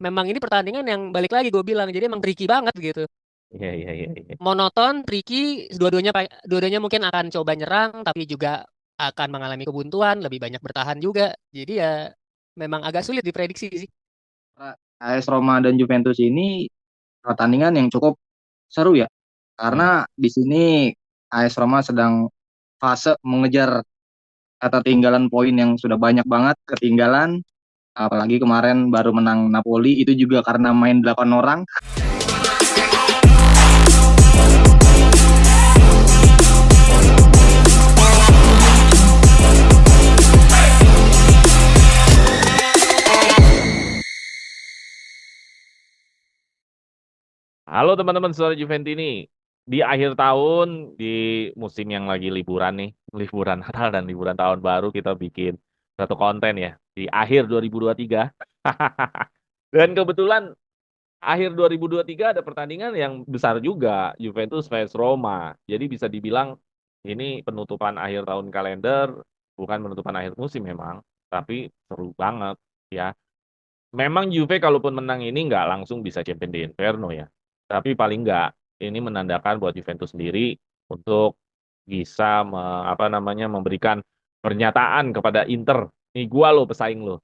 memang ini pertandingan yang balik lagi gue bilang, jadi emang tricky banget gitu. Iya, iya, iya, iya. Monoton, tricky, dua-duanya mungkin akan coba nyerang, tapi juga akan mengalami kebuntuan, lebih banyak bertahan juga. Jadi ya memang agak sulit diprediksi sih. AS Roma dan Juventus ini pertandingan yang cukup seru ya. Hmm. Karena di sini AS Roma sedang fase mengejar ketertinggalan poin yang sudah banyak banget ketinggalan. Apalagi kemarin baru menang Napoli itu juga karena main 8 orang. Halo teman-teman saudara Juventini. Di akhir tahun, di musim yang lagi liburan nih, liburan Natal dan liburan tahun baru, kita bikin satu konten ya. Di akhir 2023. Dan kebetulan akhir 2023 ada pertandingan yang besar juga, Juventus vs Roma. Jadi bisa dibilang ini penutupan akhir tahun kalender, bukan penutupan akhir musim memang, tapi seru banget ya. Memang Juve kalaupun menang ini nggak langsung bisa champion di Inferno ya. Tapi paling nggak ini menandakan buat Juventus sendiri untuk bisa apa namanya memberikan pernyataan kepada Inter. Nih gua lo pesaing lo.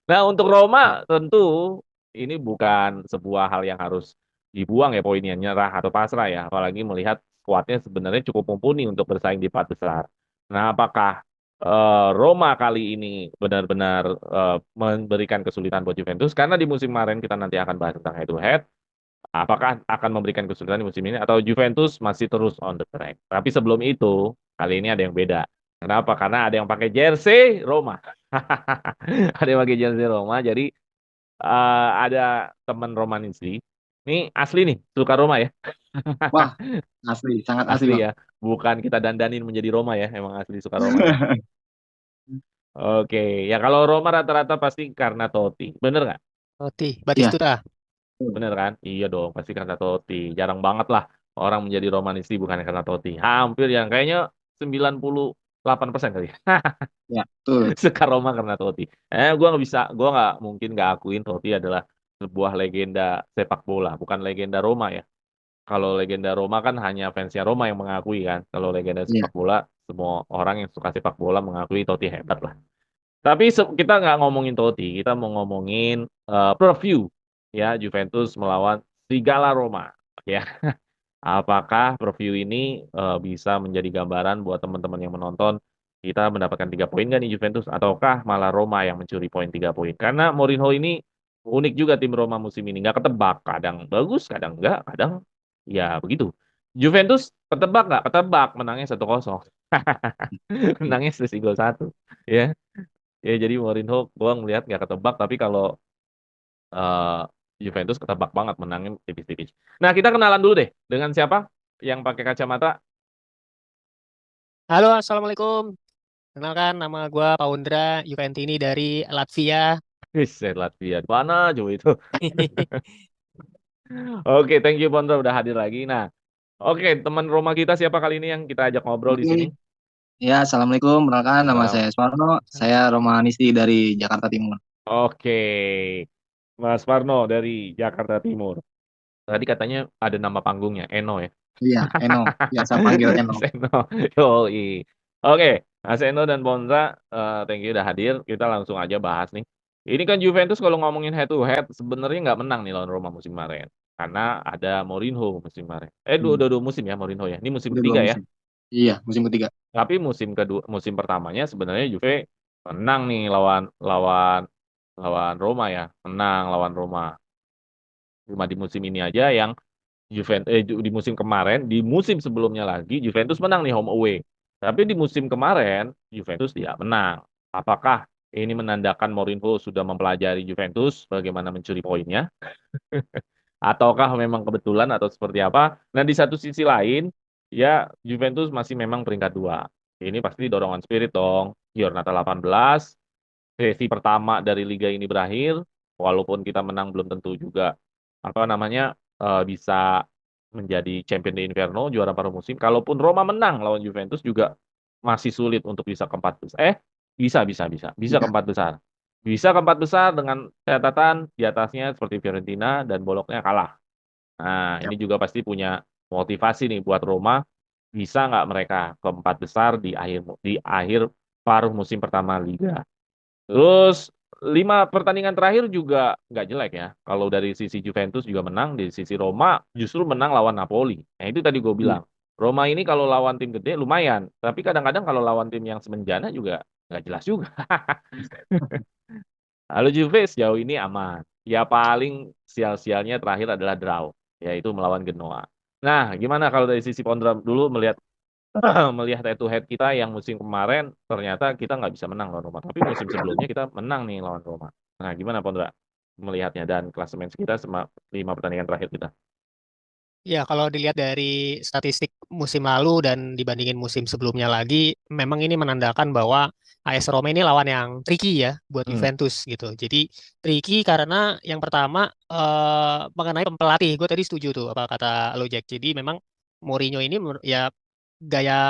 Nah untuk Roma tentu ini bukan sebuah hal yang harus dibuang ya poinnya nyerah atau pasrah ya. Apalagi melihat skuadnya sebenarnya cukup mumpuni untuk bersaing di empat besar. Nah apakah Roma kali ini benar-benar memberikan kesulitan buat Juventus karena di musim kemarin kita nanti akan bahas tentang head to head. Apakah akan memberikan kesulitan di musim ini atau Juventus masih terus on the track? Tapi sebelum itu, kali ini ada yang beda. Kenapa? Karena ada yang pakai jersey Roma. Ada yang pakai jersey Roma. Jadi ada teman Romanisli. Ini asli nih, suka Roma ya. Wah, asli, sangat asli Asli bang. ya. Bukan kita dandanin menjadi Roma ya. Emang asli suka Roma ya. Oke, ya kalau Roma rata-rata pasti karena Totti. Bener nggak? Roti, Iya, Batistuta. Bener kan? Iya dong, pasti karena Totti. Jarang banget lah orang menjadi Romanisti bukan karena Totti. Hampir yang kayaknya 98% kali ya. ya, betul. Suka Roma karena Totti. Gue nggak bisa, gue nggak mungkin nggak akuin Totti adalah sebuah legenda sepak bola, bukan legenda Roma ya. Kalau legenda Roma kan hanya fansnya Roma yang mengakui kan. Kalau legenda Iya, sepak bola, semua orang yang suka sepak bola mengakui Totti hebat lah. Tapi kita nggak ngomongin Totti, kita mau ngomongin preview ya Juventus melawan Serigala Roma. Ya, apakah preview ini bisa menjadi gambaran buat teman-teman yang menonton kita mendapatkan 3 poin nggak nih Juventus ataukah malah Roma yang mencuri poin 3 poin? Karena Mourinho ini unik juga tim Roma musim ini nggak ketebak, kadang bagus, kadang enggak, kadang ya begitu. Juventus ketebak nggak? Ketebak, menangnya 1-0. Menangnya selisih gol satu. Ya, ya jadi Mourinho gua ngelihat nggak ketebak tapi kalau eh, Juventus ketebak banget menangin tipis-tipis. Nah, kita kenalan dulu deh dengan siapa yang pakai kacamata. Halo, Assalamualaikum. Kenalkan, nama gue Paundra Juventini dari Latvia. Saya Latvia. Mana coba itu? Oke, thank you Pondro udah hadir lagi. Nah, oke, teman Roma kita siapa kali ini yang kita ajak ngobrol di sini? oke. Ya, Assalamualaikum. Perkenalkan, nama Salam. saya Suwarno. Saya Romanisti dari Jakarta Timur. Oke, Mas Parno dari Jakarta Timur. Tadi katanya ada nama panggungnya, Eno ya. Iya, Eno. Biasa panggil Eno. Seno. Yoi. Oke, Mas Eno dan Bonza, thank you udah hadir. Kita langsung aja bahas nih. Ini kan Juventus kalau ngomongin head to head sebenarnya nggak menang nih lawan Roma musim kemarin. Karena ada Mourinho musim kemarin. Hmm, Dua musim ya Mourinho ya. Ini musim udah dua ketiga ya. musim. Iya, musim ketiga. Tapi musim kedua, musim pertamanya sebenarnya Juve menang nih lawan lawan lawan Roma ya. Menang lawan Roma. Cuma di musim ini aja yang di musim kemarin, di musim sebelumnya lagi Juventus menang nih home away. Tapi di musim kemarin Juventus tidak menang. Apakah ini menandakan Mourinho sudah mempelajari Juventus bagaimana mencuri poinnya? Ataukah memang kebetulan atau seperti apa? Nah di satu sisi lain, ya Juventus masih memang peringkat 2. Ini pasti dorongan spirit dong. Giornata 18, sesi pertama dari liga ini berakhir, walaupun kita menang belum tentu juga apa namanya bisa menjadi champion di Inferno juara paruh musim. Kalaupun Roma menang lawan Juventus juga masih sulit untuk bisa keempat besar. Bisa Iya, keempat besar. Bisa keempat besar dengan catatan di atasnya seperti Fiorentina dan Bologna kalah. Nah, Yap. ini juga pasti punya motivasi nih buat Roma. Bisa nggak mereka keempat besar di akhir paruh musim pertama Liga. Terus 5 pertandingan terakhir juga nggak jelek ya. Kalau dari sisi Juventus juga menang, di sisi Roma justru menang lawan Napoli. Nah itu tadi gue Iya. bilang. Roma ini kalau lawan tim gede lumayan. Tapi kadang-kadang kalau lawan tim yang semenjana juga nggak jelas juga. Lalu Juve sejauh ini aman. Ya paling sial-sialnya terakhir adalah draw, yaitu melawan Genoa. Nah, gimana kalau dari sisi Pondra dulu melihat melihat head to head kita yang musim kemarin ternyata kita nggak bisa menang lawan Roma. Tapi musim sebelumnya kita menang nih lawan Roma. Nah, gimana Pondra melihatnya dan klasemen kita 5 pertandingan terakhir kita? Ya, kalau dilihat dari statistik musim lalu dan dibandingin musim sebelumnya lagi, memang ini menandakan bahwa AS Roma ini lawan yang tricky ya buat Hmm. Juventus gitu. Jadi tricky karena yang pertama mengenai pelatih, gue tadi setuju tuh apa kata lo Jack. Jadi memang Mourinho ini ya gaya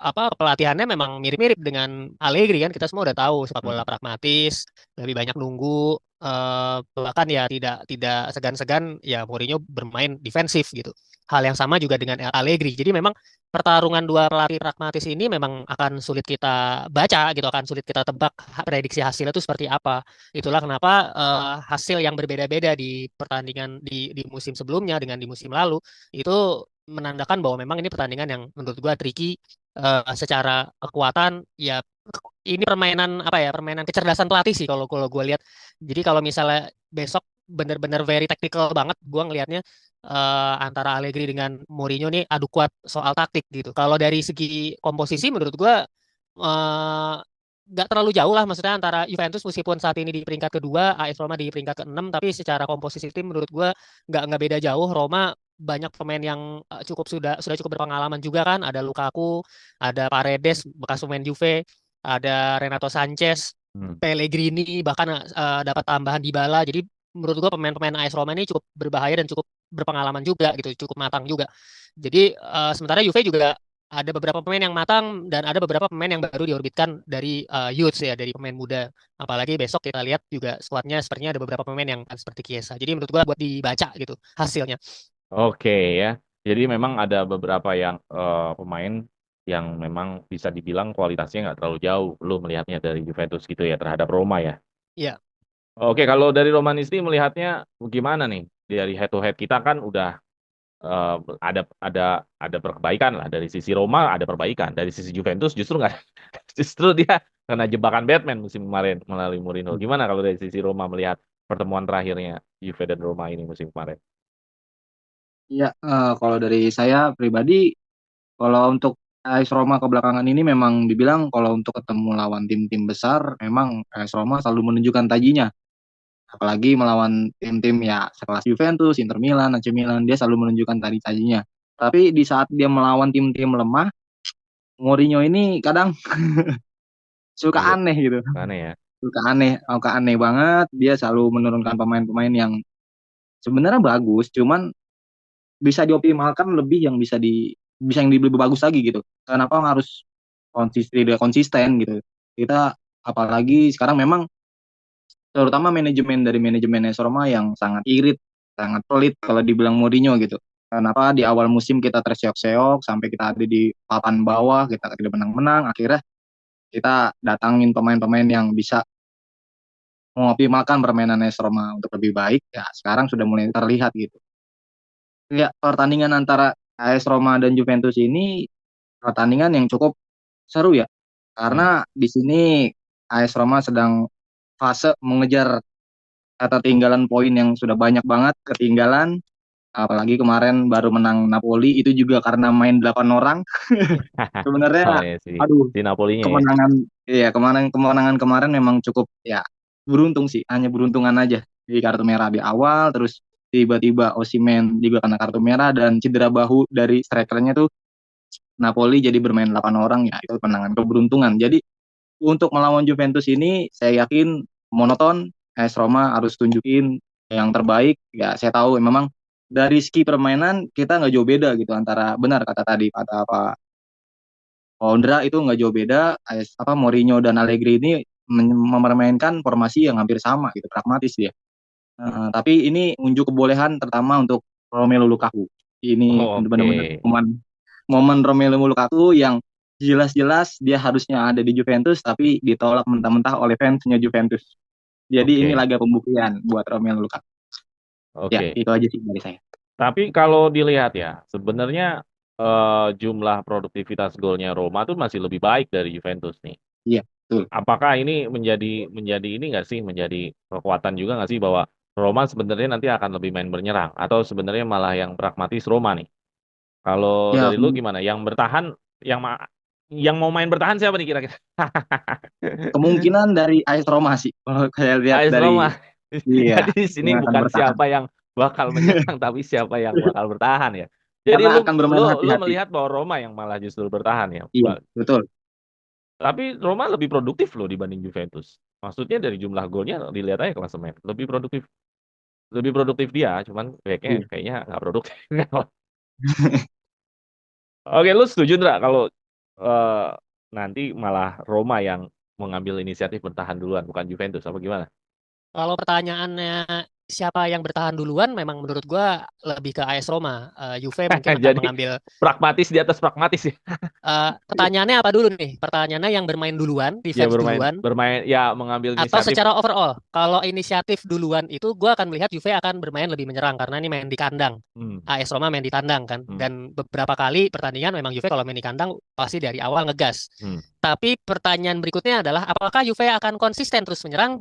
apa pelatihannya memang mirip-mirip dengan Allegri kan, kita semua udah tahu sepak Hmm. bola pragmatis, lebih banyak nunggu, bahkan ya tidak segan-segan ya Mourinho bermain defensif gitu. Hal yang sama juga dengan Allegri. Jadi memang pertarungan dua pelatih pragmatis ini memang akan sulit kita baca gitu, akan sulit kita tebak prediksi hasilnya itu seperti apa. Itulah kenapa hasil yang berbeda-beda di pertandingan di musim sebelumnya dengan di musim lalu itu menandakan bahwa memang ini pertandingan yang menurut gua tricky secara kekuatan ya ini permainan apa ya permainan kecerdasan pelatih sih kalau kalau gue lihat. Jadi kalau misalnya besok benar-benar very technical banget gue ngelihatnya antara Allegri dengan Mourinho nih adu kuat soal taktik gitu. Kalau dari segi komposisi menurut gue eh, nggak terlalu jauh lah, maksudnya antara Juventus meskipun saat ini di peringkat kedua, AS Roma di peringkat keenam, tapi secara komposisi tim menurut gue nggak beda jauh. Roma banyak pemain yang sudah cukup berpengalaman juga kan, ada Lukaku, ada Paredes bekas pemain Juve, ada Renato Sanchez, Hmm. Pellegrini, bahkan dapat tambahan Dybala. Jadi menurut gua pemain-pemain AS Roma ini cukup berbahaya dan cukup berpengalaman juga gitu, cukup matang juga. Jadi sementara Juve juga ada beberapa pemain yang matang dan ada beberapa pemain yang baru diorbitkan dari youth ya, dari pemain muda. Apalagi besok kita lihat juga skuadnya sepertinya ada beberapa pemain yang seperti Chiesa. Jadi menurut gua buat dibaca gitu hasilnya. Oke ya. Jadi memang ada beberapa yang pemain yang memang bisa dibilang kualitasnya nggak terlalu jauh. Lu melihatnya dari Juventus gitu ya terhadap Roma ya. Iya. Oke, kalau dari Romanisti melihatnya gimana nih? Dari head to head kita kan udah eh, ada perbaikan lah dari sisi Roma ada perbaikan. Dari sisi Juventus justru nggak justru dia kena jebakan Batman musim kemarin melalui Mourinho. Gimana kalau dari sisi Roma melihat pertemuan terakhirnya Juve dan Roma ini musim kemarin? Iya, kalau dari saya pribadi, kalau untuk AS Roma kebelakangan ini memang dibilang kalau untuk ketemu lawan tim-tim besar, memang AS Roma selalu menunjukkan tajinya. Apalagi melawan tim-tim ya sekelas Juventus, Inter Milan, AC Milan, dia selalu menunjukkan tajinya. Tapi di saat dia melawan tim-tim lemah, Mourinho ini kadang suka Iya, aneh gitu. mana ya? Suka aneh banget. Dia selalu menurunkan pemain-pemain yang sebenarnya bagus, cuman bisa dioptimalkan lebih yang bisa yang lebih bagus lagi gitu. Kenapa harus konsisten gitu. Kita apalagi sekarang memang terutama dari manajemen AS Roma yang sangat irit, sangat pelit kalau dibilang Mourinho gitu. Kenapa di awal musim kita terseok-seok sampai kita ada di papan bawah, kita tidak menang-menang, akhirnya kita datangin pemain-pemain yang bisa mengoptimalkan permainan AS Roma untuk lebih baik, ya sekarang sudah mulai terlihat gitu. Ya, pertandingan antara AS Roma dan Juventus ini pertandingan yang cukup seru ya. Hmm. Karena di sini AS Roma sedang fase mengejar ketertinggalan poin yang sudah banyak banget ketinggalan. Apalagi kemarin baru menang Napoli itu juga karena main 8 orang. Oh Sebenarnya ya sih, aduh, di Napolinya ya. kemenangan kemenangan kemarin memang cukup ya beruntung sih, hanya beruntungan aja. Di kartu merah di awal terus tiba-tiba Osimhen juga kena kartu merah dan cedera bahu dari strikernya tuh Napoli jadi bermain 8 orang ya itu kemenangan keberuntungan. Jadi untuk melawan Juventus ini saya yakin monoton. AS Roma harus tunjukin yang terbaik. Ya saya tahu memang dari segi permainan kita nggak jauh beda gitu antara benar kata tadi kata apa Ondra itu nggak jauh beda. AS apa Mourinho dan Allegri ini mempermainkan formasi yang hampir sama gitu, pragmatis dia. Tapi ini unjuk kebolehan terutama untuk Romelu Lukaku. Ini Oh, benar-benar oke. momen Romelu Lukaku yang jelas-jelas dia harusnya ada di Juventus tapi ditolak mentah-mentah oleh fansnya Juventus. Jadi ini Oke. laga pembuktian buat Romelu Lukaku. Ya, Oke. itu aja sih dari saya. Tapi kalau dilihat ya, sebenarnya jumlah produktivitas golnya Roma tuh masih lebih baik dari Juventus nih. Iya, betul. Apakah ini menjadi ini nggak sih, menjadi kekuatan juga nggak sih bahwa Roma sebenarnya nanti akan lebih main bernyerang atau sebenarnya malah yang pragmatis Roma nih? Kalau Ya, dari lu gimana? Yang bertahan, yang mau main bertahan siapa nih kira-kira? kemungkinan dari AS Roma sih. Kalau saya lihat AS dari Roma. iya Jadi di sini yang akan bukan bertahan. siapa yang bakal menyerang, tapi siapa yang bakal bertahan ya. Jadi Karena lu akan lu bermain lu hati-hati. melihat bahwa Roma yang malah justru bertahan ya. Iya, betul. Tapi Roma lebih produktif loh dibanding Juventus. Maksudnya dari jumlah golnya dilihat aja klasemen. Lebih produktif. Lebih produktif dia, cuman backnya Iya. kayaknya nggak produktif. Oke, lu setuju nggak kalau eh, nanti malah Roma yang mengambil inisiatif bertahan duluan, bukan Juventus, apa gimana? Kalau pertanyaannya siapa yang bertahan duluan, memang menurut gua lebih ke AS Roma. Juve mungkin akan Jadi mengambil. pragmatis di atas pragmatis ya. Pertanyaannya apa dulu nih? Pertanyaannya yang bermain duluan, Ya defense bermain duluan, bermain ya mengambil atau inisiatif. secara overall? Kalau inisiatif duluan itu, gue akan melihat Juve akan bermain lebih menyerang karena ini main di kandang. Hmm, AS Roma main di tandang kan, hmm, dan beberapa kali pertandingan memang Juve kalau main di kandang pasti dari awal ngegas. hmm. Tapi pertanyaan berikutnya adalah apakah Juve akan konsisten terus menyerang?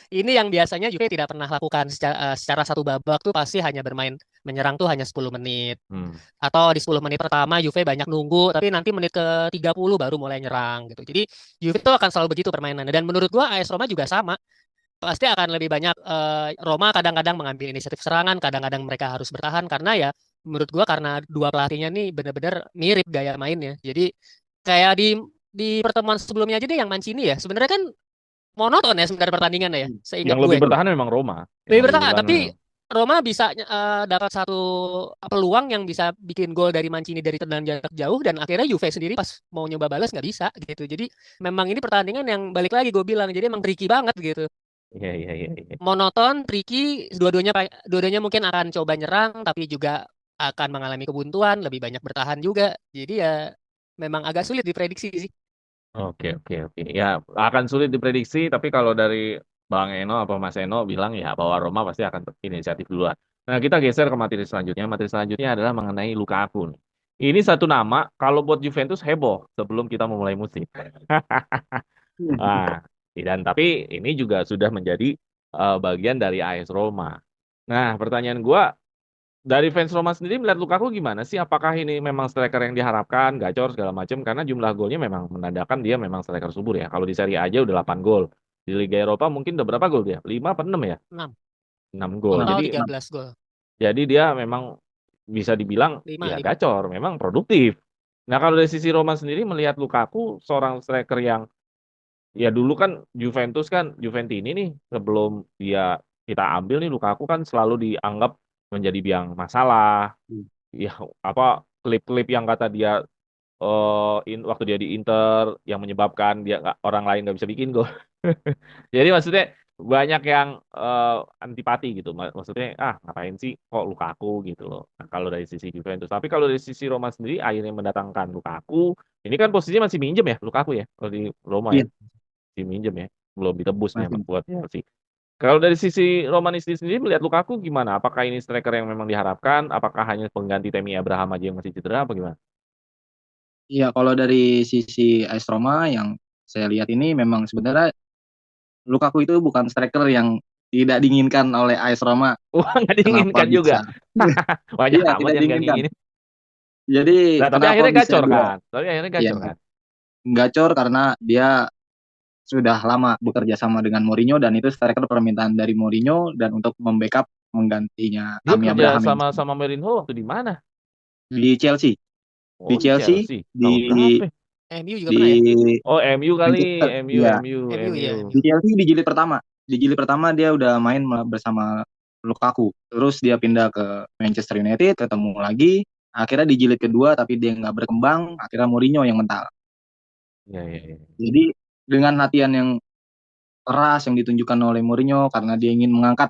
Ini yang biasanya Juve tidak pernah lakukan secara satu babak tuh pasti hanya bermain menyerang tuh hanya 10 menit. Hmm. Atau di 10 menit pertama Juve banyak nunggu, tapi nanti menit ke 30 baru mulai nyerang gitu. Jadi Juve itu akan selalu begitu permainannya. Dan menurut gua AS Roma juga sama. Pasti akan lebih banyak Roma kadang-kadang mengambil inisiatif serangan, kadang-kadang mereka harus bertahan karena ya menurut gua karena dua pelatihnya nih benar-benar mirip gaya mainnya. Jadi kayak di pertemuan sebelumnya aja deh yang Mancini ya. Sebenarnya kan monoton ya sebenarnya pertandingannya ya, seingat Yang gue. lebih bertahan memang Roma. Yang Lebih lebih bertahan, bertahan tapi memang. Roma bisa dapat satu peluang yang bisa bikin gol dari Mancini dari tendangan jarak jauh dan akhirnya Juve sendiri pas mau nyoba balas nggak bisa gitu. Jadi memang ini pertandingan yang balik lagi gue bilang jadi emang tricky banget gitu. Iya, iya, iya, iya. Monoton, tricky, dua-duanya mungkin akan coba nyerang tapi juga akan mengalami kebuntuan, lebih banyak bertahan juga. Jadi ya memang agak sulit diprediksi sih. Oke, oke, oke. Ya, akan sulit diprediksi, tapi kalau dari Bang Eno apa Mas Eno bilang ya bahwa Roma pasti akan inisiatif duluan. Nah, kita geser ke materi selanjutnya. Materi selanjutnya adalah mengenai Lukaku nih. Ini satu nama, kalau buat Juventus heboh sebelum kita memulai musim. Ah, dan tapi ini juga sudah menjadi bagian dari AS Roma. Nah, pertanyaan gua dari fans Roma sendiri melihat Lukaku gimana sih? Apakah ini memang striker yang diharapkan, gacor segala macam? Karena jumlah golnya memang menandakan dia memang striker subur ya. Kalau di Serie A aja udah 8 gol. Di Liga Eropa mungkin udah berapa gol dia? 5 apa 6 ya? 6. 6 gol. Total Jadi 13 gol. dia memang bisa dibilang 5 ya 5. gacor, memang produktif. Nah, kalau dari sisi Roma sendiri melihat Lukaku seorang striker yang ya dulu kan Juventus kan Juventini nih sebelum dia kita ambil nih Lukaku kan selalu dianggap menjadi biang masalah. Ya apa klip-klip yang kata dia waktu dia di Inter yang menyebabkan orang lain nggak bisa bikin gol. Jadi maksudnya banyak yang antipati gitu. Maksudnya ngapain sih kok Lukaku gitu loh. Nah, kalau dari sisi Juventus. Tapi kalau dari sisi Roma sendiri akhirnya mendatangkan Lukaku. Ini kan posisinya masih minjem ya Lukaku ya. Kalau di Roma ya Iya, masih minjem ya. Belum ditebus nih masih. buat Chelsea. Kalau dari sisi Romanisti sendiri melihat Lukaku gimana? Apakah ini striker yang memang diharapkan? Apakah hanya pengganti Temi Abraham aja yang masih cedera apa gimana? Iya, kalau dari sisi AS Roma yang saya lihat ini memang sebenarnya Lukaku itu bukan striker yang tidak diinginkan oleh AS Roma. Wah, nggak Kenapa diinginkan juga. bisa? Banyak Iya, amat tidak yang nggak diinginkan. nginginin. Jadi Nah, tapi kenapa akhirnya bisa gacor dia kan? Tapi akhirnya ya gacor kan? gacor karena dia sudah lama bekerja sama dengan Mourinho dan itu striker permintaan dari Mourinho dan untuk membackup menggantinya Dia Tammy kerja Abraham yang sama sama Mourinho waktu di mana? di Chelsea. Di Oh, di Chelsea Chelsea. di Tahun berapa? Ya? MU juga pernah ya? di Oh, MU kali. Manchester. MU, Iya, MU, MU MU. ya, di MU. Chelsea di jilid pertama. Di jilid pertama dia udah main bersama Lukaku. Terus dia pindah ke Manchester United, ketemu lagi. Akhirnya di jilid kedua tapi dia nggak berkembang. Akhirnya Mourinho yang mental. Ya, ya, ya. Jadi dengan latihan yang keras yang ditunjukkan oleh Mourinho karena dia ingin mengangkat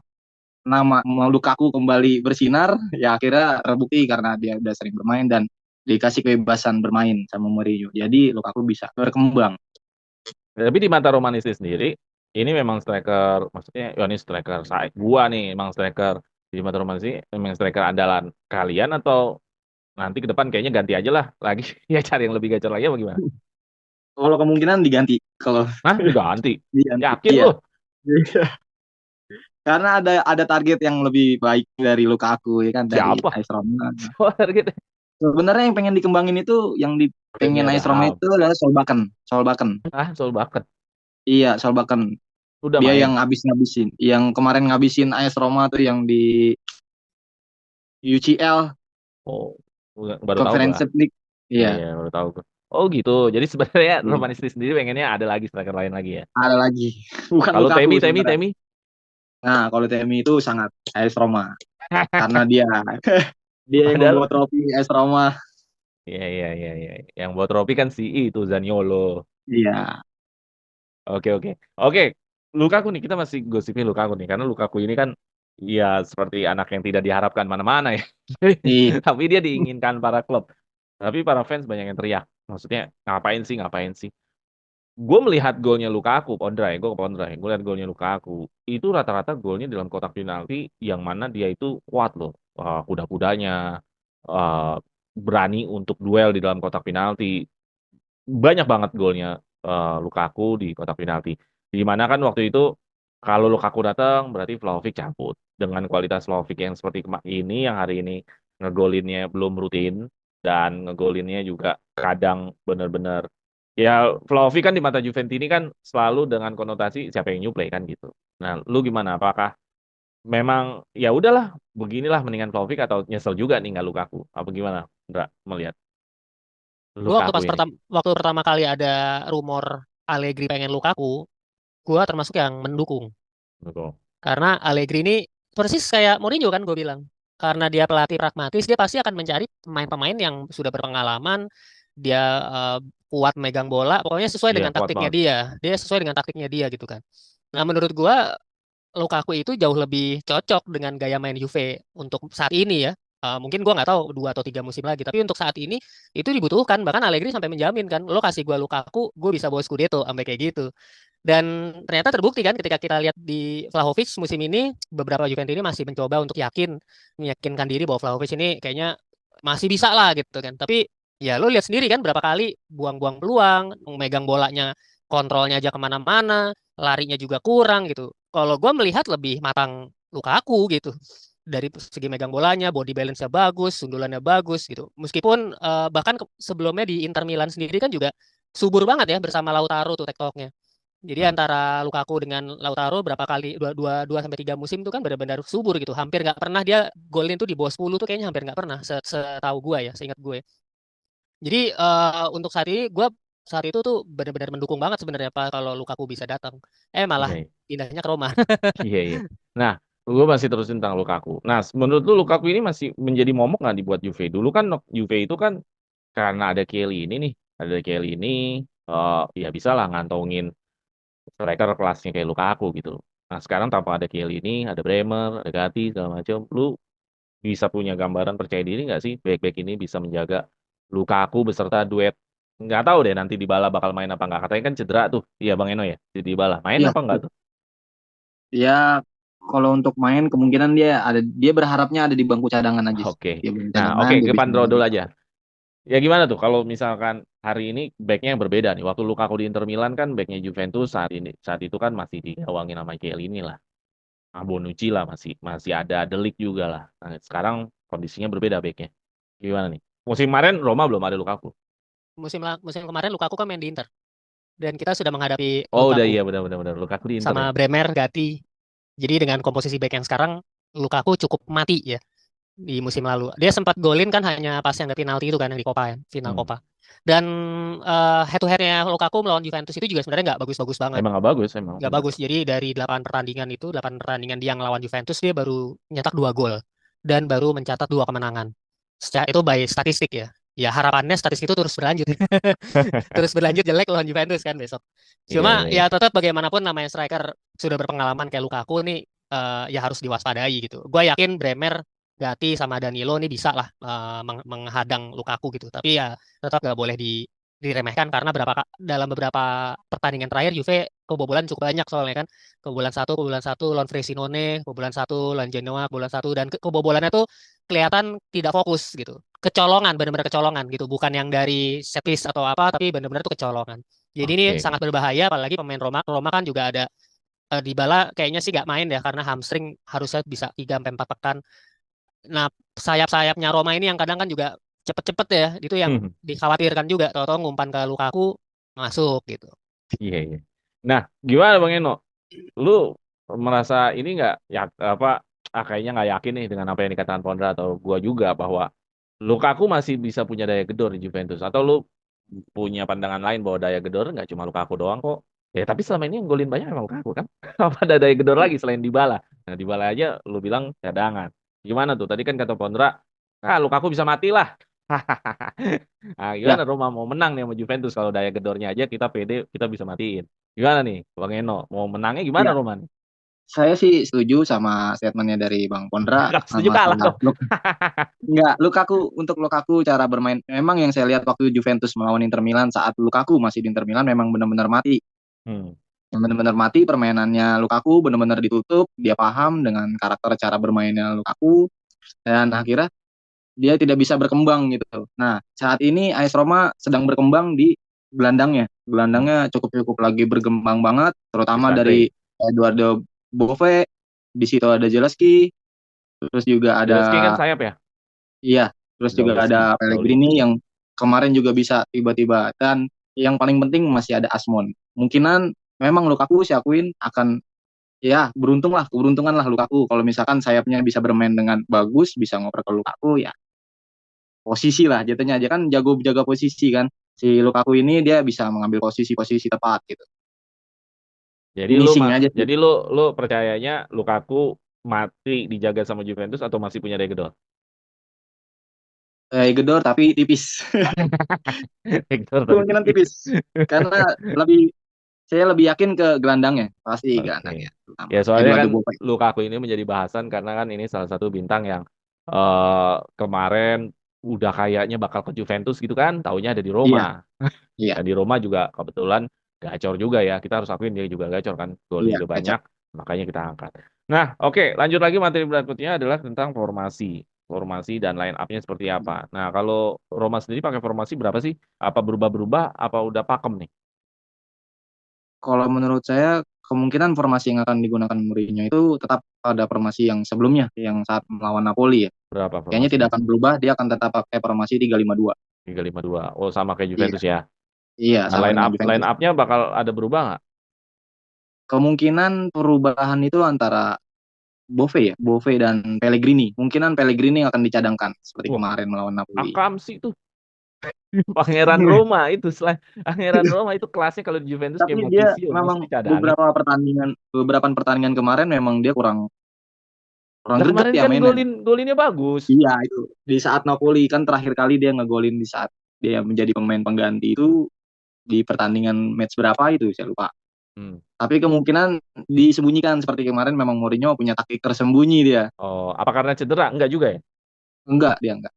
nama Lukaku kembali bersinar, ya akhirnya terbukti karena dia udah sering bermain dan dikasih kebebasan bermain sama Mourinho. Jadi Lukaku bisa berkembang. Tapi di mata Romanisti sendiri, ini memang striker, maksudnya ya ini striker gua nih, memang striker di mata Romanisti, memang striker andalan kalian atau nanti ke depan kayaknya ganti aja lah lagi ya cari yang lebih gacor lagi apa gimana? Kalau kemungkinan diganti, kalau Hah, diganti? diganti, Yakin iya. lu? Karena ada target yang lebih baik dari Lukaku ya kan dari Siapa? AS Roma. Siapa gitu? Sebenarnya yang pengen dikembangin itu yang pengen Demi AS Roma Abraham. itu adalah Solbakken. Solbakken. Ah, Sol Bucket. Iya, Solbakken. Udah Dia main. yang ngabisin. Yang kemarin ngabisin AS Roma tuh yang di UCL Oh, baru tahu gua. Conference League. Iya, Iya, iya, baru tahu gua. Oh gitu. Jadi sebenarnya iya. Romanisti sendiri pengennya ada lagi striker lain lagi ya. Ada lagi. Bukan Kalau Lukaku Temi, sebenarnya. Temi. Nah, kalau TMI itu sangat AS Roma karena dia yang membawa Padahal, trofi AS Roma. iya, iya, iya, iya. Yang buat trofi kan si itu Zaniolo. Iya. Oke, oke. Oke, Lukaku nih, kita masih gosipin Lukaku nih. Karena Lukaku ini kan, ya seperti anak yang tidak diharapkan mana-mana ya. Iya. Tapi dia diinginkan para klub. Tapi para fans banyak yang teriak. Maksudnya, ngapain sih, ngapain sih? Gue melihat golnya Lukaku, Pondrai, gue ke Pondrai, gue lihat golnya Lukaku, itu rata-rata golnya dalam kotak penalti yang mana dia itu kuat loh. Kuda-kudanya, eh, berani untuk duel di dalam kotak penalti. Banyak banget golnya Lukaku di kotak penalti. Di mana kan waktu itu kalau Lukaku datang berarti Vlahovic cabut. Dengan kualitas Vlahovic yang seperti ini yang hari ini ngegolinnya belum rutin dan ngegolinnya juga kadang benar-benar ya Vlahovic kan di mata Juventini kan selalu dengan konotasi siapa yang nyuplai kan gitu. Nah, lu gimana? Apakah memang ya udahlah beginilah mendingan Vlahovic atau nyesel juga nih nggak Lukaku? Apa gimana? Nggak melihat Gue Lukaku ini. waktu pertama kali ada rumor Allegri pengen Lukaku, gue termasuk yang mendukung. Betul. Karena Allegri ini persis kayak Mourinho kan gue bilang. Karena dia pelatih pragmatis, dia pasti akan mencari pemain-pemain yang sudah berpengalaman, dia eh, kuat megang bola, pokoknya sesuai Iya, dengan kuat taktiknya banget. dia. Dia sesuai dengan taktiknya dia gitu kan. Nah, menurut gue Lukaku itu jauh lebih cocok dengan gaya main Juve untuk saat ini ya. Mungkin gua nggak tahu 2 atau 3 musim lagi, tapi untuk saat ini itu dibutuhkan. Bahkan Allegri sampai menjamin kan, lo kasih gua Lukaku, gue bisa bawa Scudetto sampai kayak gitu. Dan ternyata terbukti kan ketika kita lihat di Vlahovic musim ini, beberapa Juventus ini masih mencoba untuk meyakinkan diri bahwa Vlahovic ini kayaknya masih bisa lah gitu kan. Tapi ya lo lihat sendiri kan berapa kali buang-buang peluang, megang bolanya, kontrolnya aja kemana-mana, larinya juga kurang gitu. Kalau gue melihat lebih matang Lukaku gitu. Dari segi megang bolanya, body balance-nya bagus, sundulannya bagus gitu. Meskipun bahkan sebelumnya di Inter Milan sendiri kan juga subur banget ya bersama Lautaro tuh tektoknya. Jadi Hmm. antara Lukaku dengan Lautaro berapa kali dua sampai 3 musim tuh kan benar-benar subur gitu. Hampir nggak pernah dia golin tuh di bawah 10 tuh kayaknya hampir nggak pernah setahu gue ya, seingat gue. Jadi untuk saat ini gue saat itu tuh benar-benar mendukung banget sebenarnya Pak kalau Lukaku bisa datang. Malah Iya, iya. pindahnya ke Roma. Iya, iya. Nah, gue masih terusin tentang Lukaku. Nah, menurut lu Lukaku ini masih menjadi momok nggak dibuat Juve? Dulu kan Juve itu kan karena ada Kelly ini nih, ada Kelly ini, ya bisa lah ngantongin striker kelasnya kayak Lukaku gitu. Nah, sekarang tanpa ada Kelly ini, ada Bremer, ada Gatti, segala macam, lu bisa punya gambaran percaya diri nggak sih back-back ini bisa menjaga Lukaku beserta duet? Nggak tahu deh nanti Dybala bakal main apa nggak. Katanya kan cedera tuh. Iya Bang Eno ya, di Dybala. Main Iya. apa nggak tuh? Ya, kalau untuk main kemungkinan dia berharapnya ada di bangku cadangan aja sih. Oke. Dia bangku Nah, cadangan, oke dia ke bisa Pandro dulu aja. Ya gimana tuh kalau misalkan hari ini backnya yang berbeda nih. Waktu Lukaku di Inter Milan kan backnya Juventus saat itu kan masih digawangi nama Chiellini lah. Bonucci lah masih masih ada Delik juga lah. Nah, sekarang kondisinya berbeda backnya. Gimana nih? Musim kemarin Roma belum ada Lukaku. Musim kemarin Lukaku kan main di Inter dan kita sudah menghadapi Oh udah Lukaku iya benar-benar Lukaku di Inter ya. sama Bremer, Gatti. Jadi dengan komposisi back yang sekarang Lukaku cukup mati ya di musim lalu. Dia sempat golin kan hanya pas yang ke penalti itu kan yang di Copa ya, final Hmm. Copa. Dan head to headnya Lukaku melawan Juventus itu juga sebenarnya nggak bagus-bagus banget. Emang nggak bagus emang Nggak benar. bagus. Jadi dari 8 pertandingan dia ngelawan Juventus dia baru nyetak 2 gol dan baru mencatat 2 kemenangan. Secara itu by statistik ya. ya harapannya statistik itu terus berlanjut. Terus berlanjut jelek lawan Juventus kan besok. Iya, Cuma iya, iya. ya tetap bagaimanapun namanya striker sudah berpengalaman kayak Lukaku nih, ya harus diwaspadai gitu. Gue yakin Bremer, Gatti sama Danilo nih bisa lah menghadang Lukaku gitu. Tapi ya tetap gak boleh diremehkan karena dalam beberapa pertandingan terakhir Juve kebobolan cukup banyak soalnya kan. Kebobolan satu lawan Frosinone, kebobolan satu lawan Genoa, kebobolan satu, dan kebobolannya tuh kelihatan tidak fokus gitu, kecolongan, benar-benar kecolongan gitu, bukan yang dari set piece atau apa, tapi benar-benar tuh kecolongan. Jadi ini Oke. sangat berbahaya, apalagi pemain Roma kan juga ada Dybala kayaknya sih gak main ya karena hamstring, harusnya bisa 3 sampai 4 pekan. Nah, sayap-sayapnya Roma ini yang kadang kan juga cepet-cepet ya, itu yang dikhawatirkan juga, tahu-tahu ngumpan ke Lukaku masuk gitu. Iya, iya. Nah, gimana Bang Eno? Lu merasa ini nggak ya apa kayaknya nggak yakin nih dengan apa yang dikatakan Pondra atau gua juga bahwa Lukaku masih bisa punya daya gedor di Juventus atau lu punya pandangan lain bahwa daya gedor nggak cuma Lukaku doang kok. Ya tapi selama ini yang golin banyak memang Lukaku kan. Apa ada daya gedor lagi selain Dybala? Nah, Dybala aja lu bilang cadangan. Gimana tuh? Tadi kan kata Pondra, Lukaku bisa mati lah. Nah, Ya, gimana Roma mau menang nih sama Juventus kalau daya gedornya aja kita pede kita bisa matiin. Gimana nih, Bang Eno? Mau menangnya gimana ya. Roma nih? Saya sih setuju sama statementnya dari Bang Pondra Kalau setuju kalah masalah dong. Enggak, untuk Lukaku cara bermain memang yang saya lihat waktu Juventus melawan Inter Milan saat Lukaku masih di Inter Milan memang benar-benar mati. Hmm. Yang benar-benar mati permainannya Lukaku benar-benar ditutup, dia paham dengan karakter cara bermainnya Lukaku dan akhirnya dia tidak bisa berkembang gitu. Nah, saat ini AS Roma sedang berkembang di gelandangnya. Hmm. Gelandangnya cukup-cukup lagi berkembang banget, terutama dari Cristante. Eduardo Bove, di situ ada Zielinski, terus juga Zielinski kan ada sayap ya? iya, terus juga ada Zaulinski. Pellegrini yang kemarin juga bisa tiba-tiba dan yang paling penting masih ada Asmon. Mungkinan memang Lukaku saya akuin akan ya keberuntungan lah Lukaku kalau misalkan sayapnya bisa bermain dengan bagus, bisa ngoper ke Lukaku ya posisi lah jatuhnya aja kan jago jaga posisi kan. Si Lukaku ini dia bisa mengambil posisi-posisi tepat gitu. Jadi lu Finishing aja sih. jadi lu percayanya Lukaku mati dijaga sama Juventus atau masih punya daya gedor? Gedor tapi tipis. Hector tapi Kemungkinan tipis. tipis. Karena saya lebih yakin ke gelandangnya, pasti Oke. gelandangnya terutama Ya soalnya Eduardo kan Bove. Lukaku ini menjadi bahasan karena kan ini salah satu bintang yang kemarin udah kayaknya bakal ke Juventus gitu kan, taunya ada di Roma. Iya, iya, Dan di Roma juga kebetulan gacor juga ya. Kita harus akuin dia juga gacor kan. Golnya iya, juga gacor. banyak, makanya kita angkat. Nah, oke, lanjut lagi materi berikutnya adalah tentang formasi. Formasi dan line up-nya seperti apa. Nah, kalau Roma sendiri pakai formasi berapa sih? Apa berubah-berubah? Apa udah pakem nih? Kalau menurut saya kemungkinan formasi yang akan digunakan Mourinho itu tetap pada formasi yang sebelumnya, yang saat melawan Napoli ya. Berapa Kayaknya tidak formasinya? akan berubah, dia akan tetap pakai formasi 3-5-2. 3-5-2. Oh, sama kayak Iya, Juventus ya. iya Nah, sama dengan line Juventus. up-nya bakal ada berubah nggak? Kemungkinan perubahan itu antara Bove dan Pellegrini. Kemungkinan Pellegrini akan dicadangkan seperti Wah, kemarin melawan Napoli. Akamsi tuh. Pangeran Roma itu. Selain Pangeran Roma itu kelasnya kalau di Juventus kayak Tapi dia Marchisio mesti memang cadangin. beberapa pertandingan kemarin memang dia kurang kurang Lah greget kemarin ya kan mainnya. golinnya bagus. Iya itu di saat Napoli kan terakhir kali dia ngegolin di saat dia menjadi pemain pengganti itu di pertandingan match berapa itu saya lupa. Hmm. Tapi kemungkinan disembunyikan seperti kemarin memang Mourinho punya taktik tersembunyi dia. Oh, apa karena cedera? Enggak juga ya? Enggak dia enggak.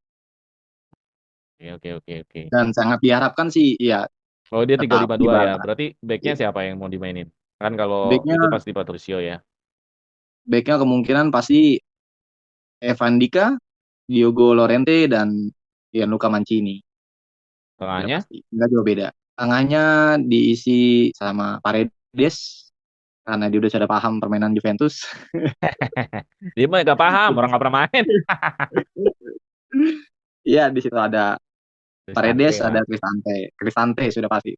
Oke, oke, oke, oke. Dan sangat diharapkan sih ya Oh, dia tiga tetap lima di dua ya. bala. Berarti backnya Iya. siapa yang mau dimainin? Kan kalau Backnya itu pasti Patricio ya. backnya kemungkinan pasti Evan Dika, Diogo Lorente dan Gianluca Mancini. Udah Tengahnya? pasti. Enggak jauh beda. Tengahnya diisi sama Paredes karena dia udah sudah paham permainan Juventus. Dia mah gak paham, orang gak pernah main. Iya, di situ ada Paredes, Cristante ada lah. Cristante. Cristante sudah pasti.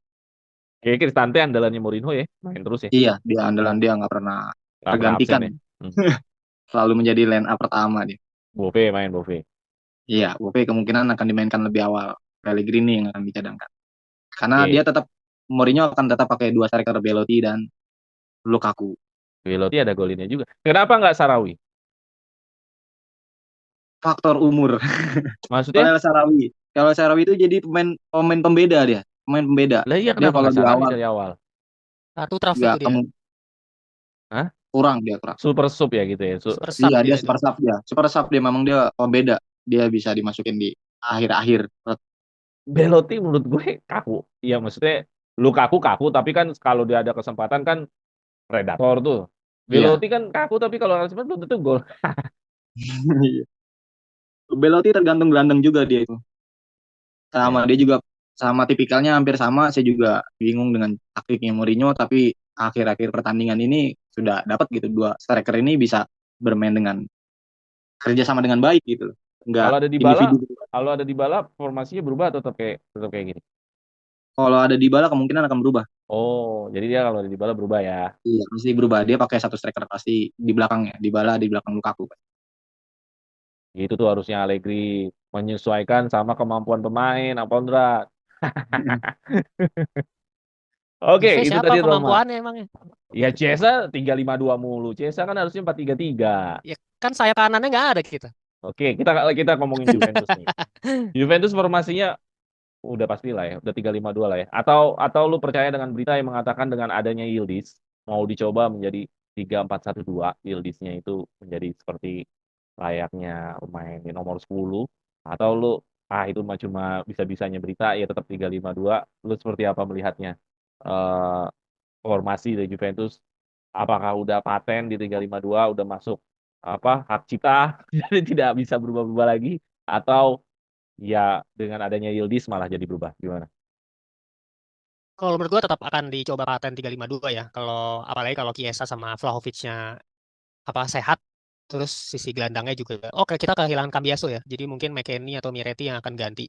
Kayaknya Cristante andalannya Mourinho ya. Main terus ya. Iya, dia andalan dia nggak pernah Gak pernah absen tergantikan. ya. Hmm. Selalu menjadi line up pertama dia. Bove main Bove. Iya, Bope kemungkinan akan dimainkan lebih awal. Pellegrini yang akan dicadangkan. Karena dia Oke. tetap Mourinho akan tetap pakai dua striker Belotti dan Lukaku. Belotti ada golinnya juga. Kenapa nggak Sarawi? Faktor umur. Maksudnya? Soalnya Sarawi. Kalau Sarawi itu jadi pemain pembeda dia, pemain pembeda. Lah iya Dia kenapa kalau nggak di Sarawi awal dari awal? Kartu truf nggak itu dia. kamu Hah? kurang dia kurang. Super sub ya gitu ya. Super sub Iya dia dia itu. super sub dia memang dia pembeda. Dia bisa dimasukin di akhir-akhir. Belotti menurut gue kaku. Iya maksudnya lu kaku kaku tapi kan kalau dia ada kesempatan kan predator tuh. Iya. Belotti kan kaku tapi kalau ada kesempatan belum tentu gol. Belotti tergantung gelandang juga dia itu. Sama Ya. dia juga sama tipikalnya hampir sama. Saya juga bingung dengan taktiknya Mourinho, tapi akhir-akhir pertandingan ini sudah dapat gitu dua striker ini bisa bermain dengan kerja sama dengan baik gitu. Enggak Kalau ada Dybala, individu. kalau ada Dybala formasinya berubah atau tetap kayak gini. Kalau ada Dybala kemungkinan akan berubah. Oh, jadi dia kalau ada Dybala berubah ya. Iya, pasti berubah. Dia pakai satu striker pasti di belakangnya. Dybala di belakang Lukaku. Gitu tuh harusnya Allegri menyesuaikan sama kemampuan pemain, apa Ondra? Oke, Juve itu siapa tadi Roma. kemampuannya emangnya? Ya Chiesa 3-5-2 mulu. Chiesa kan harusnya 4-3-3. Ya kan sayap kanannya nggak ada kita. Oke, kita ngomongin Juventus nih. Juventus formasinya udah pasti lah ya, udah 3-5-2 lah ya. Atau lu percaya dengan berita yang mengatakan dengan adanya Yildiz mau dicoba menjadi 3-4-1-2, Yildiznya itu menjadi seperti layaknya pemain di nomor 10 atau lu itu cuma bisa-bisanya berita ya tetap 3-5-2. Lu seperti apa melihatnya? Eh Formasi dari Juventus apakah udah paten di 3-5-2 udah masuk hak cipta jadi tidak bisa berubah-ubah lagi atau ya dengan adanya Yildiz malah jadi berubah gimana? Kalau menurut gua tetap akan dicoba paten 3-5-2 ya. Kalau apalagi kalau Chiesa sama Vlahovic-nya sehat, terus sisi gelandangnya juga. Oke, kita kehilangan Cambiaso ya. Jadi mungkin McKennie atau Miretti yang akan ganti.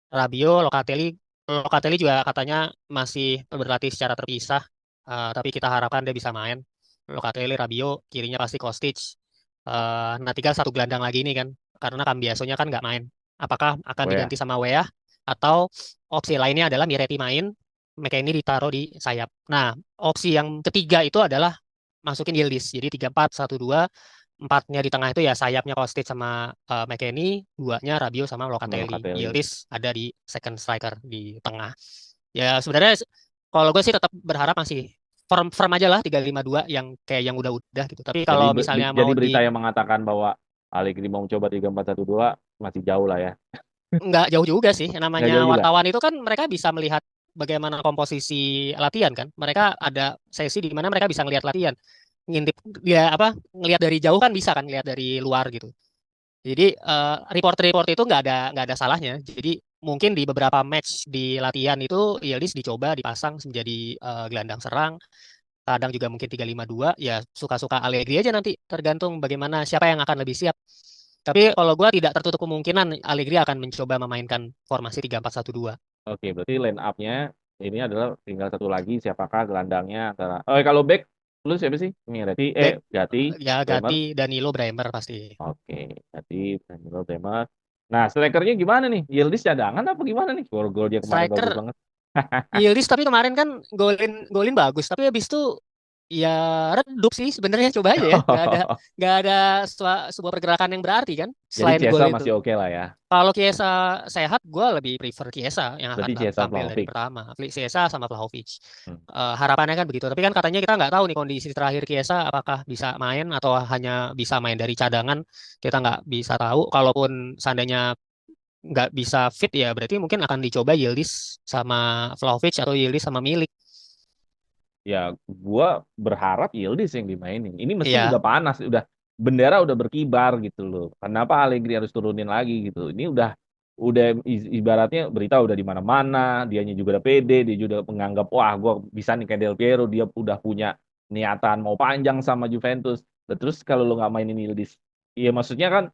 Rabiot, Locatelli juga katanya masih berlatih secara terpisah. Tapi kita harapkan dia bisa main. Locatelli, Rabiot, kirinya pasti Kostic. Nah, tinggal satu gelandang lagi nih kan. Karena Cambiasonya kan nggak main. Apakah akan Oh diganti ya, sama Weah atau opsi lainnya adalah Miretti main, McKennie ditaruh di sayap. Nah, opsi yang ketiga itu adalah masukin Yildiz. Jadi 3-4-1-2, empatnya di tengah itu ya sayapnya Kostic sama McKennie, duanya Rabiot sama sama Locatelli. Locatelli. Yildiz ada di second striker di tengah. Ya sebenarnya kalau gue sih tetap berharap masih firm firm aja lah 3-5-2 yang kayak yang udah-udah gitu. Tapi Jadi kalau misalnya jadi mau di berita yang mengatakan bahwa Allegri mau coba 3-4-1-2 masih jauh lah ya. nggak jauh juga sih. Nggak Namanya jauh juga. wartawan itu kan mereka bisa melihat bagaimana komposisi latihan kan. Mereka ada sesi di mana mereka bisa ngelihat latihan. Ngintip ya ngelihat dari jauh kan bisa kan ngelihat dari luar gitu. Jadi report-report itu nggak ada salahnya. Jadi mungkin di beberapa match di latihan itu Yildiz dicoba dipasang menjadi gelandang serang. Kadang juga mungkin 3-5-2. Ya suka-suka Allegri aja nanti tergantung bagaimana siapa yang akan lebih siap. Tapi kalau gua tidak tertutup kemungkinan Allegri akan mencoba memainkan formasi 3-4-1-2. Oke, berarti line up-nya ini adalah tinggal satu lagi siapakah gelandangnya antara kalau back lu siapa sih? Miretti, Back Gatti, ya Bremer. Gatti, Danilo, Bremer pasti. Oke, Gatti, Danilo, Bremer. Nah, strikernya gimana nih? Yildiz cadangan apa gimana nih? Gol-gol dia kemarin bagus Striker banget. Yildiz tapi kemarin kan golin golin bagus, tapi habis itu ya redup sih sebenarnya coba aja ya. Nggak ada sebuah pergerakan yang berarti kan Jadi selain gol Chiesa itu. masih oke lah ya. Kalau Chiesa sehat, gue lebih prefer Chiesa yang akan Berarti Chiesa tampil dari Vlahovic. pertama. Chiesa sama Vlahovic. Hmm. Harapannya kan begitu. Tapi kan katanya kita nggak tahu nih kondisi terakhir Chiesa apakah bisa main atau hanya bisa main dari cadangan. Kita nggak bisa tahu. Kalaupun seandainya nggak bisa fit ya berarti mungkin akan dicoba Yildiz sama Vlahovic atau Yildiz sama Milik. Ya, gua berharap Yildiz yang dimainin. Ini mesin Iya, udah panas, udah bendera udah berkibar gitu loh. Kenapa Allegri harus turunin lagi gitu? Ini udah ibaratnya berita udah di mana-mana, dianya juga udah pede, dia juga menganggap wah gua bisa nih kayak Del Piero, dia udah punya niatan mau panjang sama Juventus. Nah, terus kalau lu nggak mainin Yildiz, iya maksudnya kan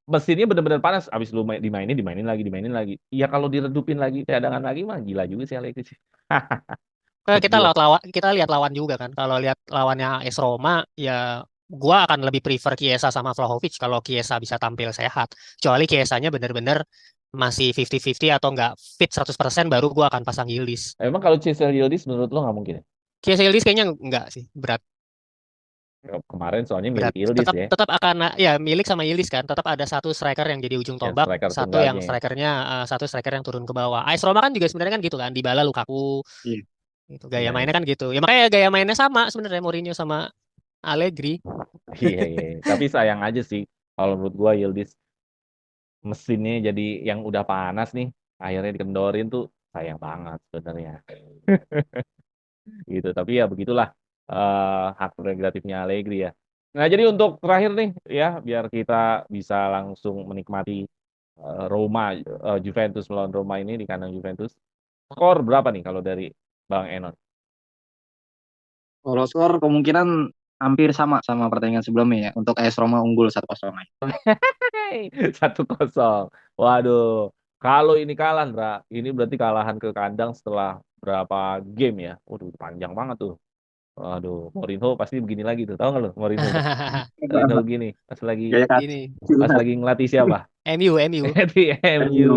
mesinnya bener-bener panas. Abis lu dimainin lagi, dimainin lagi. Iya kalau diredupin lagi, cadangan lagi mah gila juga sih Allegri sih. Menurut kita gua. lihat lawan juga kan. Kalau lihat lawannya AS Roma ya gua akan lebih prefer Chiesa sama Vlahovic kalau Chiesa bisa tampil sehat. Kecuali Chiesanya benar-benar masih 50-50 atau nggak fit 100% baru gua akan pasang Yildiz. Emang kalau Cesar Yildiz menurut lo nggak mungkin ya? Chiesa Yildiz kayaknya nggak sih berat. Kemarin soalnya Berat. milik Yildiz Tetap ya, tetap akan ya milik sama Yildiz kan. Tetap ada satu striker yang jadi ujung yang tombak, striker satu yang tunggalnya ya. strikernya satu striker yang turun ke bawah. AS Roma kan juga sebenarnya kan gitu kan. Dybala, Lukaku Iya. gitu. Gaya Iya, mainnya iya. kan gitu. Ya makanya gaya mainnya sama sebenarnya Mourinho sama Allegri. Iya, iya. Tapi sayang aja sih kalau menurut gua Yildiz mesinnya jadi yang udah panas nih, akhirnya dikendorin tuh sayang banget sebenarnya. Gitu. Tapi ya begitulah hak prerogatifnya Allegri ya. Nah, jadi untuk terakhir nih ya, biar kita bisa langsung menikmati Roma, Juventus melawan Roma ini di kandang Juventus. Skor berapa nih kalau dari Bang Enon? Kalau skor kemungkinan hampir sama pertandingan sebelumnya ya. Untuk AS Roma unggul 1-0. Hey, 1-0. Waduh, kalau ini kalah, Ndra, ini berarti kalahan ke kandang setelah berapa game ya? Waduh, panjang banget tuh. Waduh, Mourinho pasti begini lagi tuh. Tahu nggak lo Mourinho tuh? Mourinho begini, Gaya Ini pas kaki. lagi ngelatih siapa? MU. Di MU.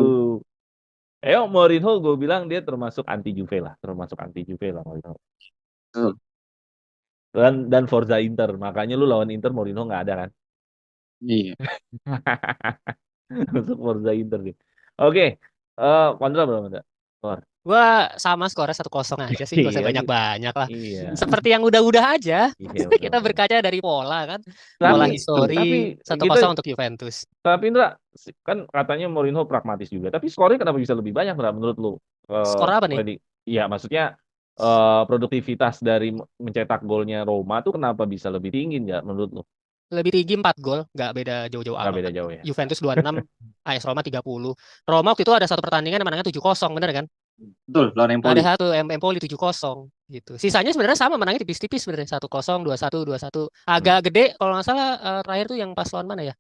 Mourinho gue bilang dia termasuk anti Juve lah, termasuk anti Juve lah Mourinho. Betul. Dan Forza Inter, makanya lu lawan Inter Mourinho nggak ada kan? Iya. Masuk Forza Inter nih. Oke, kontra berapa Ndra? Skor. Gua sama skornya 1-0 aja sih, gak usah Iya, banyak-banyak lah. iya, Seperti yang udah-udah aja. iya betul Kita betul. berkaca dari pola kan. Pola Tapi Betul. tapi histori satu kita kosong untuk Juventus. tapi Indra kan katanya Mourinho pragmatis juga. Tapi skornya kenapa bisa lebih banyak Indra menurut lu? Skor apa nih? Iya maksudnya produktivitas dari mencetak golnya Roma tuh kenapa bisa lebih tinggi nggak menurut lu? Lebih tinggi 4 gol, nggak beda jauh-jauh Nggak beda amat. jauh ya. Juventus 26, AS Roma 30. Roma waktu itu ada satu pertandingan yang menangnya 7-0, bener kan? Betul, lawan Ada Empoli. satu Empoli 7-0 gitu. Sisanya sebenarnya sama, menangnya tipis-tipis sebenarnya, 1-0, 2-1, 2-1. Hmm. Agak gede kalau nggak salah terakhir tuh yang pas lawan mana ya?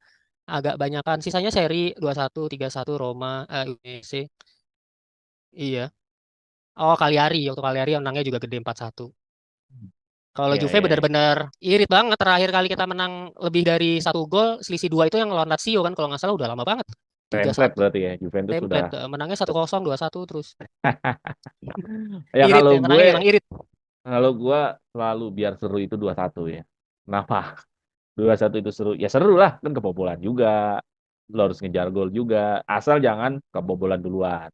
Agak banyakan. Sisanya seri 2-1, 3-1 Roma, UEC. Iya. Oh, waktu Cagliari yang menangnya juga gede 4-1. Kalau Iya Juve iya iya. benar-benar irit banget. Terakhir kali kita menang lebih dari satu gol, selisih 2 itu yang lawan Lazio kan kalau nggak salah udah lama banget. Template 3-1. berarti ya Juventus sudah. Template. Menangnya 1-0, 2-1 terus. Ya Irit kalau ya, gue menangnya emang irit. selalu biar seru itu 2-1 ya. Kenapa? 2-1 itu seru. Ya seru lah, kan kebobolan juga. Lo harus ngejar gol juga. Asal jangan kebobolan duluan.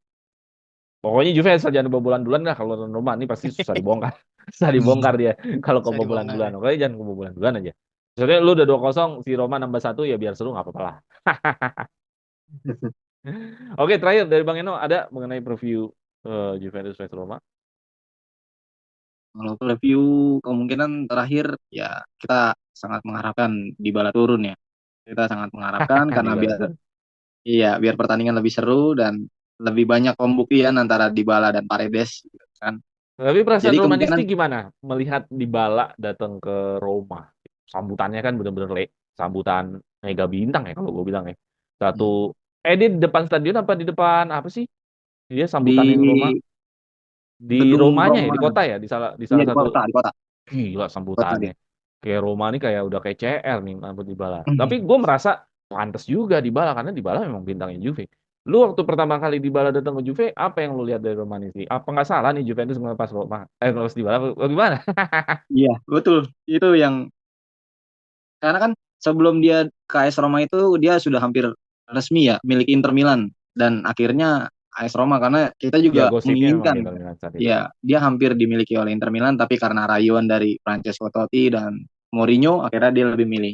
Pokoknya Juve asal jangan kebobolan duluan lah. Kalau Roma ini pasti susah dibongkar. Susah dibongkar dia kalau Saya kebobolan dibongkar duluan. ya. Pokoknya jangan kebobolan duluan aja. Soalnya lu udah 2-0, si Roma nambah 1 ya biar seru nggak apa-apa lah. Oke, terakhir dari Bang Eno ada mengenai preview Juventus vs Roma. Kalau review kemungkinan terakhir ya kita sangat mengharapkan Dybala turun ya. Kita sangat mengharapkan Di karena bala tuh. biar pertandingan lebih seru dan lebih banyak pembuktian antara Dybala dan Paredes gitu kan. Tapi perasaan Jadi kemungkinan romanistik gimana melihat Dybala datang ke Roma? Sambutannya kan bener-bener sambutan mega bintang ya kalau gue bilang ya. Satu, di depan stadion apa di depan apa sih? Dia sambutan yang Roma di di gedung Romanya ya, Roma, di kota ya, di iya salah satu. di kota, Gila kota sambutannya. deh. Kayak Roma nih kayak udah kayak CR nih sambut Dybala. Tapi gue merasa pantas juga Dybala karena Dybala memang bintangnya Juve. Lu waktu pertama kali Dybala datang ke Juve, apa yang lu lihat dari Romanisi? Apa nggak salah nih Juventus ngelepas Roma? Ngelepas Dybala? Bagaimana? Iya, betul. Itu yang karena kan sebelum dia ke AS Roma itu dia sudah hampir resmi ya milik Inter Milan dan akhirnya AS Roma karena kita Ya juga gosipnya memang di menginginkan Inter Milan saat itu. ya dia hampir dimiliki oleh Inter Milan tapi karena rayuan dari Francesco Totti dan Mourinho akhirnya dia lebih milih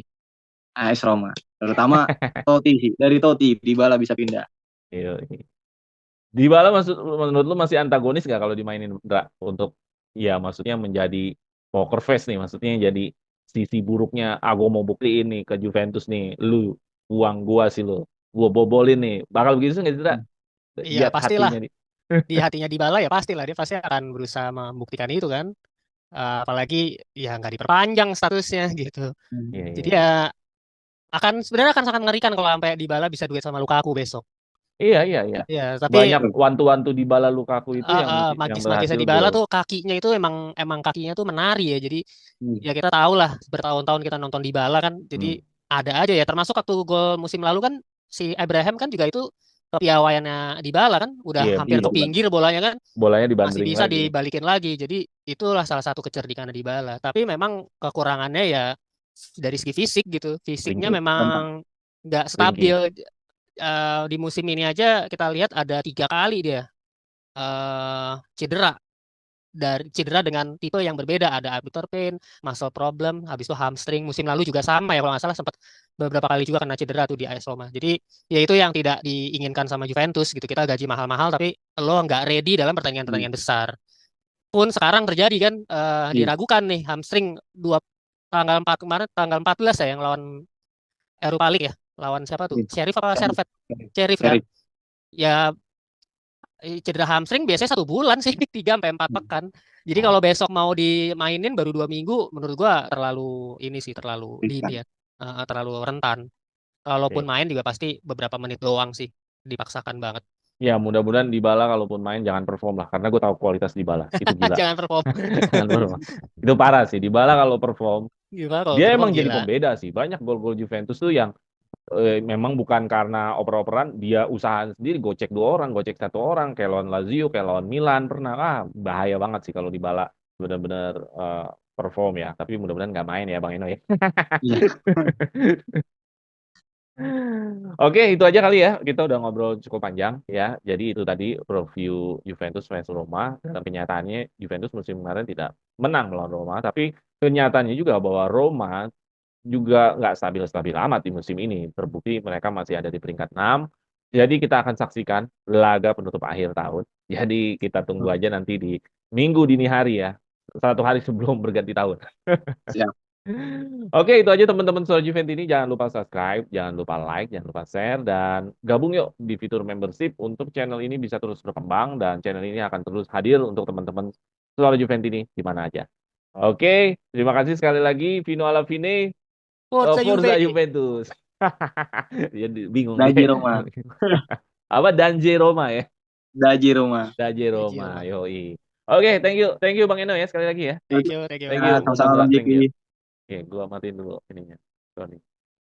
AS Roma terutama Totti sih dari Totti Dybala bisa pindah. Iya. Dybala menurut lu masih antagonis nggak kalau dimainin Dra? Untuk ya maksudnya menjadi poker face nih, maksudnya jadi sisi buruknya, gua mau buktiin nih ke Juventus nih, lu uang gua sih lu, gua bobolin nih, bakal begitu nggak sih Dra? Iya, Lihat pastilah. hatinya nih. Di hatinya Dybala ya pastilah dia pasti akan berusaha membuktikan itu kan. Apalagi ya nggak diperpanjang statusnya gitu. Iya iya Jadi iya. ya sebenarnya akan sangat mengerikan kalau sampai Dybala bisa duet sama Lukaku besok. Iya iya iya. Ya, tapi Banyak wantu-wantu Dybala Lukaku itu yang magis-magisnya berhasil Dybala gol. tuh kakinya itu emang kakinya tuh menari ya. Jadi Hmm. ya kita tahu lah bertahun-tahun kita nonton Dybala kan. Jadi Hmm. ada aja ya termasuk waktu gol musim lalu kan si Abraham kan juga itu kepiawaiannya Dybala kan udah Iya hampir Iya, ke pinggir bolanya kan bolanya masih dibandering bisa lagi. dibalikin lagi. Jadi itulah salah satu kecerdikan Dybala. Tapi memang kekurangannya ya dari segi fisik gitu. Fisiknya Ringkih. memang nggak Ringkih. stabil. Di musim ini aja kita lihat ada 3 kali dia cedera. Cedera dengan tipe yang berbeda, ada abductor pain, muscle problem, habis itu hamstring. Musim lalu juga sama ya kalau nggak salah, sempat beberapa kali juga kena cedera tuh di AS Roma. Jadi ya itu yang tidak diinginkan sama Juventus gitu. Kita gaji mahal-mahal tapi lo nggak ready dalam pertandingan-pertandingan besar. Pun sekarang terjadi kan, Iya. diragukan nih hamstring tanggal 4 kemarin, tanggal 14 ya, yang lawan Europa League ya. Lawan siapa tuh? Iya. Sheriff apa Sheriff. Servet? Sheriff kan? Sheriff. Ya cedera hamstring biasanya 1 bulan sih, 3 sampai 4 pekan. Jadi Oh, kalau besok mau dimainin baru 2 minggu, menurut gua terlalu ini sih, terlalu dini ya. Terlalu rentan. Kalaupun oke. main juga pasti beberapa menit doang sih, dipaksakan banget. Ya, mudah-mudahan Dybala kalaupun main jangan perform lah, karena gue tahu kualitas Dybala itu gila. Jangan perform. Jangan perform. Itu parah sih. Dybala kalau perform, Gimana kalau dia perform emang jadi gila. pembeda sih. Banyak gol-gol Juventus tuh yang memang bukan karena oper-operan, dia usaha sendiri, gocek 2 orang, gocek 1 orang, kayak lawan Lazio, kayak lawan Milan pernah. Bahaya banget sih kalau Dybala benar-benar perform ya. Tapi mudah-mudahan nggak main ya Bang Eno ya. Iya. Oke, itu aja kali ya. Kita udah ngobrol cukup panjang ya. Jadi itu tadi review Juventus vs Roma. Dan kenyataannya Juventus musim kemarin tidak menang melawan Roma. Tapi kenyataannya juga bahwa Roma juga nggak stabil-stabil amat di musim ini. Terbukti mereka masih ada di peringkat 6. Jadi kita akan saksikan laga penutup akhir tahun. Jadi kita tunggu aja nanti di minggu dini hari ya. 1 hari sebelum berganti tahun. Siap. Oke, itu aja teman-teman Soal Juventini. Jangan lupa subscribe, jangan lupa like, jangan lupa share, dan gabung yuk di fitur membership untuk channel ini bisa terus berkembang, dan channel ini akan terus hadir untuk teman-teman Soal Juventini di mana aja. Oke, terima kasih sekali lagi. Vino alla fine, Forza Forza Juve. Juventus. Jadi bingung Daji deh. Roma. Apa Danje Roma ya? Daji Roma. Danje Gaji Roma, Roma. yoi. Oke, thank you Bang Eno ya sekali lagi ya. Thank you, thank you. Thank you, Sama-sama Bang thank you. Jeki. Oke, gua matiin dulu ininya. Sorry.